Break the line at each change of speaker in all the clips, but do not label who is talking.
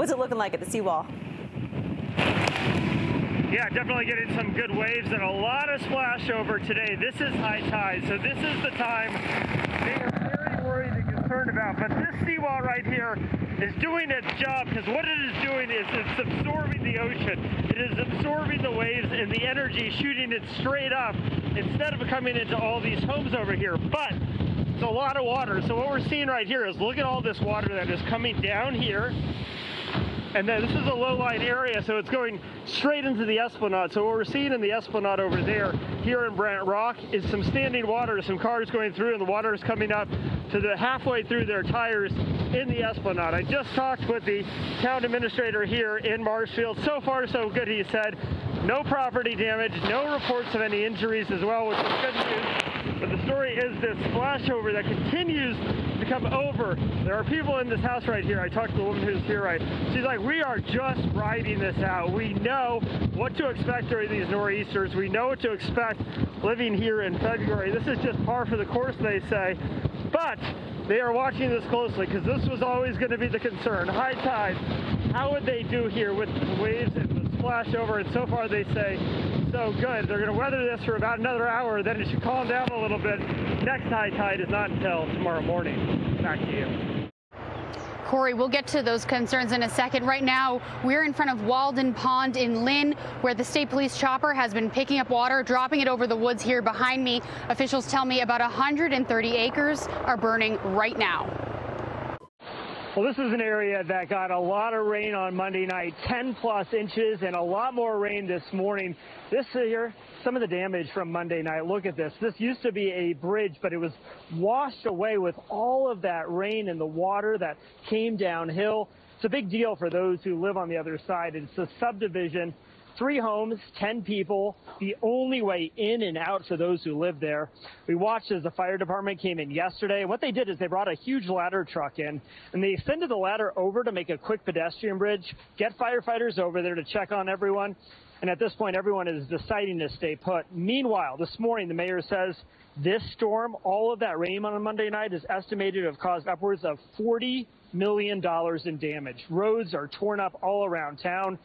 What's it looking like at the seawall?
Yeah, definitely getting some good waves and a lot of splash over today. This is high tide, so this is the time they are very worried and concerned about. But this seawall right here is doing its job, because what it is doing is it's absorbing the ocean. It is absorbing the waves and the energy, shooting it straight up instead of coming into all these homes over here. But it's a lot of water. So what we're seeing right here is, look at all this water that is coming down here. And then this is a low-lying area, so it's going straight into the Esplanade. So what we're seeing in the Esplanade over there, here in Brant Rock, is some standing water, some cars going through, and the water is coming up to the halfway through their tires in the Esplanade. I just talked with the town administrator here in Marshfield. So far, so good, he said. No property damage, no reports of any injuries as well, which is good news. But the story is this flashover that continues to come over. There are people in this house right here. I talked to the woman who's here, right? She's like, we are just riding this out. We know what to expect during these nor'easters. We know what to expect living here in February. This is just par for the course, they say. But they are watching this closely, because this was always going to be the concern. High tide, how would they do here with the waves and the splash over? And so far they say, so good. They're going to weather this for about another hour, then it should calm down a little bit. Next high tide is not until tomorrow morning. Back to you.
Corey, we'll get to those concerns in a second. Right now, we're in front of Walden Pond in Lynn, where the state police chopper has been picking up water, dropping it over the woods here behind me. Officials tell me about 130 acres are burning right now.
Well, this is an area that got a lot of rain on Monday night, 10+ inches, and a lot more rain this morning. This here, some of the damage from Monday night. Look at this. This used to be a bridge, but it was washed away with all of that rain and the water that came downhill. It's a big deal for those who live on the other side. It's a subdivision. 3 homes, 10 people, the only way in and out for those who live there. We watched as the fire department came in yesterday. What they did is they brought a huge ladder truck in, and they extended the ladder over to make a quick pedestrian bridge, get firefighters over there to check on everyone. And at this point, everyone is deciding to stay put. Meanwhile, this morning, the mayor says this storm, all of that rain on a Monday night, is estimated to have caused upwards of $40 million in damage. Roads are torn up all around town.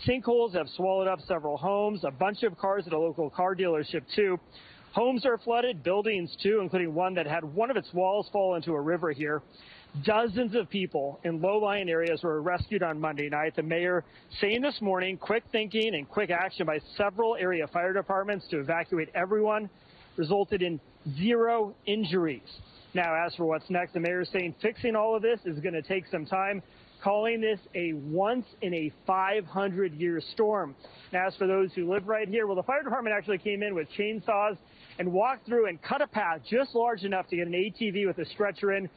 Sinkholes have swallowed up several homes, a bunch of cars at a local car dealership, too. Homes are flooded, buildings, too, including one that had one of its walls fall into a river here. Dozens of people in low-lying areas were rescued on Monday night. The mayor saying this morning, quick thinking and quick action by several area fire departments to evacuate everyone resulted in 0 injuries. Now, as for what's next, the mayor is saying fixing all of this is going to take some time, calling this a once-in-a-500-year storm. Now, as for those who live right here, well, the fire department actually came in with chainsaws and walked through and cut a path just large enough to get an ATV with a stretcher in,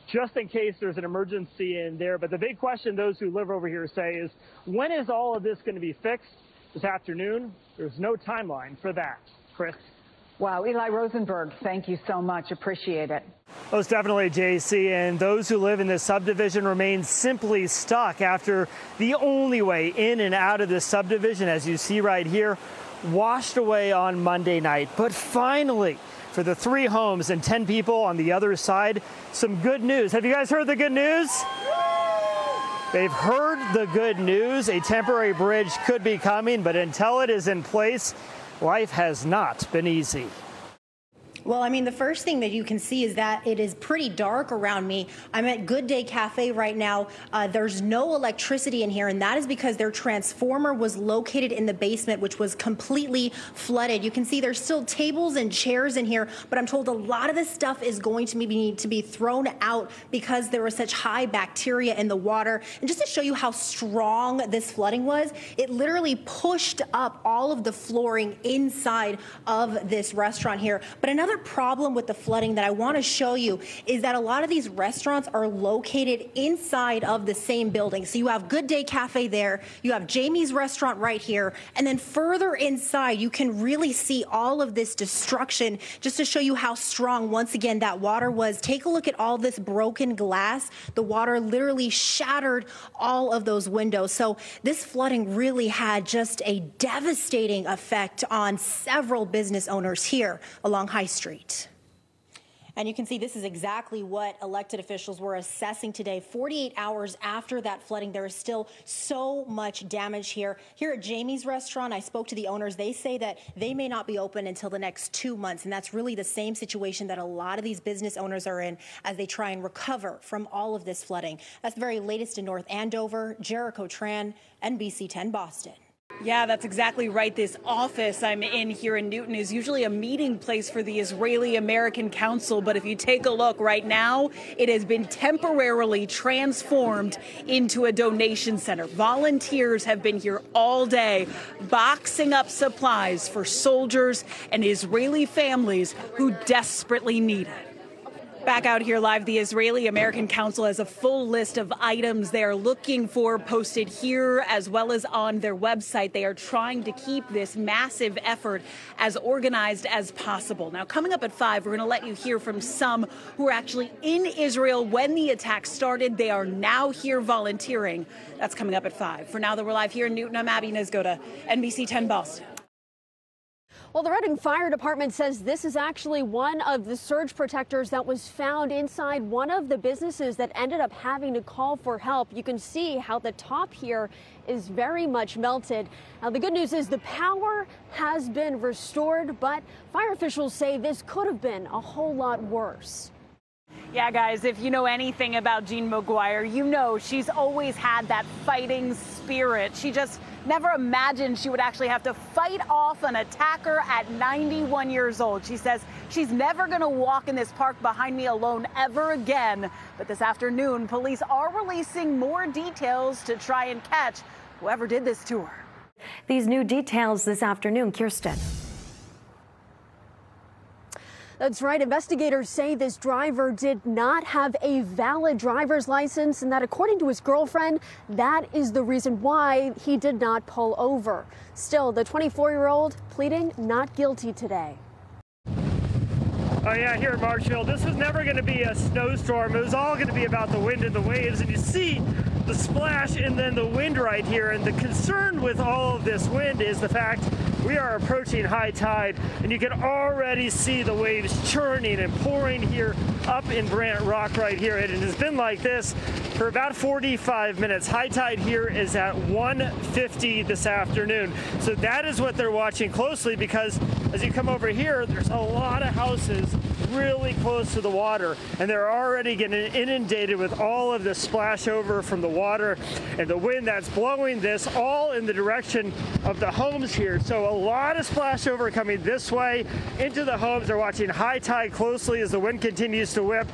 just in case there's an emergency in there. But the big question those who live over here say is, when is all of this going to be fixed? This afternoon? There's no timeline for that. Chris?
Wow, Eli Rosenberg, thank you so much. Appreciate it.
Most definitely, JC. And those who live in this subdivision remain simply stuck after the only way in and out of this subdivision, as you see right here, washed away on Monday night. But finally, for the 3 homes and 10 people on the other side, some good news. Have you guys heard the good news? They've heard the good news. A temporary bridge could be coming, but until it is in place, life has not been easy.
Well, I mean, the first thing that you can see is that it is pretty dark around me. I'm at Good Day Cafe right now. There's no electricity in here, and that is because their transformer was located in the basement, which was completely flooded. You can see there's still tables and chairs in here, but I'm told a lot of this stuff is going to need to be thrown out because there was such high bacteria in the water. And just to show you how strong this flooding was, it literally pushed up all of the flooring inside of this restaurant here. But another problem with the flooding that I want to show you is that a lot of these restaurants are located inside of the same building. So you have Good Day Cafe there, you have Jamie's restaurant right here, and then further inside you can really see all of this destruction. Just to show you how strong, once again, that water was. Take a look at all this broken glass. The water literally shattered all of those windows. So this flooding really had just a devastating effect on several business owners here along High Street. And you can see this is exactly what elected officials were assessing today. 48 hours after that flooding, there is still so much damage here. Here at Jamie's restaurant, I spoke to the owners. They say that they may not be open until the next 2 months. And that's really the same situation that a lot of these business owners are in as they try and recover from all of this flooding. That's the very latest in North Andover. Jericho Tran, NBC 10 Boston.
Yeah, that's exactly right. This office I'm in here in Newton is usually a meeting place for the Israeli-American Council. But if you take a look right now, it has been temporarily transformed into a donation center. Volunteers have been here all day boxing up supplies for soldiers and Israeli families who desperately need it. Back out here live, the Israeli-American Council has a full list of items they are looking for posted here as well as on their website. They are trying to keep this massive effort as organized as possible. Now, coming up at 5, we're going to let you hear from some who were actually in Israel when the attack started. They are now here volunteering. That's coming up at 5. For now, though, we're live here in Newton. I'm Abby Nisgoda, NBC 10 Boston.
Well, the Reading Fire Department says this is actually one of the surge protectors that was found inside one of the businesses that ended up having to call for help. You can see how the top here is very much melted. Now, the good news is the power has been restored, but fire officials say this could have been a whole lot worse.
Yeah, guys, if you know anything about Jean McGuire, you know she's always had that fighting spirit. She just never imagined she would actually have to fight off an attacker at 91 years old. She says she's never going to walk in this park behind me alone ever again. But this afternoon, police are releasing more details to try and catch whoever did this to her.
These new details this afternoon, Kirsten.
That's right. Investigators say this driver did not have a valid driver's license and that, according to his girlfriend, that is the reason why he did not pull over. Still, the 24-year-old pleading not guilty today.
Oh yeah, here in Marshfield, this was never going to be a snowstorm. It was all going to be about the wind and the waves. And you see the splash and then the wind right here. And the concern with all of this wind is the fact we are approaching high tide, and you can already see the waves churning and pouring here up in Brant Rock right here. And it has been like this for about 45 minutes. High tide here is at 1:50 this afternoon. So that is what they're watching closely, because as you come over here, there's a lot of houses really close to the water, and they're already getting inundated with all of the splash over from the water and the wind that's blowing this all in the direction of the homes here. So a lot of splash over coming this way into the homes. They're watching high tide closely as the wind continues to whip.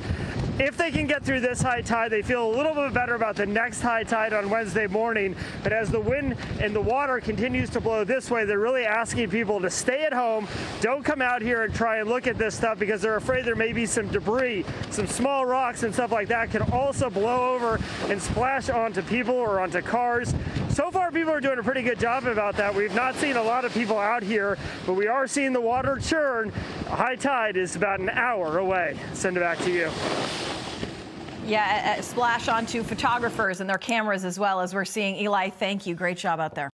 If they can get through this high tide, they feel a little bit better about the next high tide on Wednesday morning. But as the wind and the water continues to blow this way, they're really asking people to stay at home. Don't come out here and try and look at this stuff, because they're afraid there may be some debris, some small rocks and stuff like that can also blow over and splash onto people or onto cars. So far, people are doing a pretty good job about that. We've not seen a lot of people out here, but we are seeing the water churn. High tide is about an hour away. Send it back to you.
Yeah, a splash onto photographers and their cameras as well, as we're seeing. Eli, thank you. Great job out there.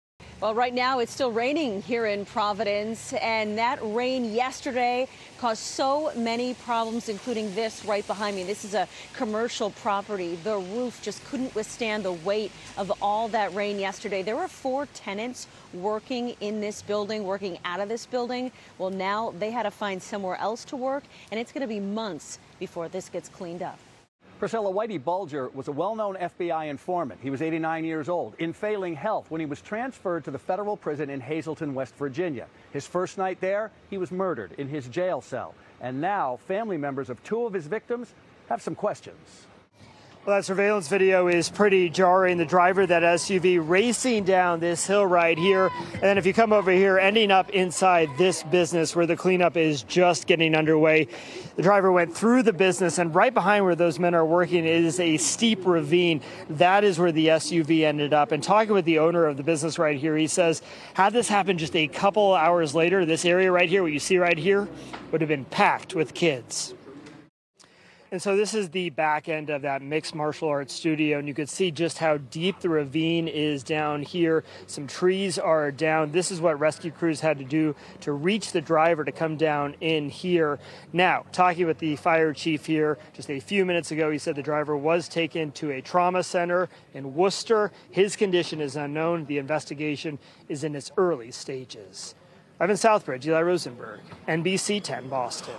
Well, right now it's still raining here in Providence, and that rain yesterday caused so many problems, including this right behind me. This is a commercial property. The roof just couldn't withstand the weight of all that rain yesterday. There were 4 tenants working in this building, working out of this building. Well, now they had to find somewhere else to work, and it's going to be months before this gets cleaned up.
Priscilla, Whitey Bulger was a well-known FBI informant. He was 89 years old, in failing health, when he was transferred to the federal prison in Hazleton, West Virginia. His first night there, he was murdered in his jail cell. And now, family members of 2 of his victims have some questions.
Well, that surveillance video is pretty jarring. The driver of that SUV racing down this hill right here. And then if you come over here, ending up inside this business where the cleanup is just getting underway. The driver went through the business, and right behind where those men are working is a steep ravine. That is where the SUV ended up. And talking with the owner of the business right here, he says, had this happened just a couple hours later, this area right here, what you see right here, would have been packed with kids. And so this is the back end of that mixed martial arts studio, and you can see just how deep the ravine is down here. Some trees are down. This is what rescue crews had to do to reach the driver to come down in here. Now, talking with the fire chief here just a few minutes ago, he said the driver was taken to a trauma center in Worcester. His condition is unknown. The investigation is in its early stages. I'm in Southbridge, Eli Rosenberg, NBC 10 Boston.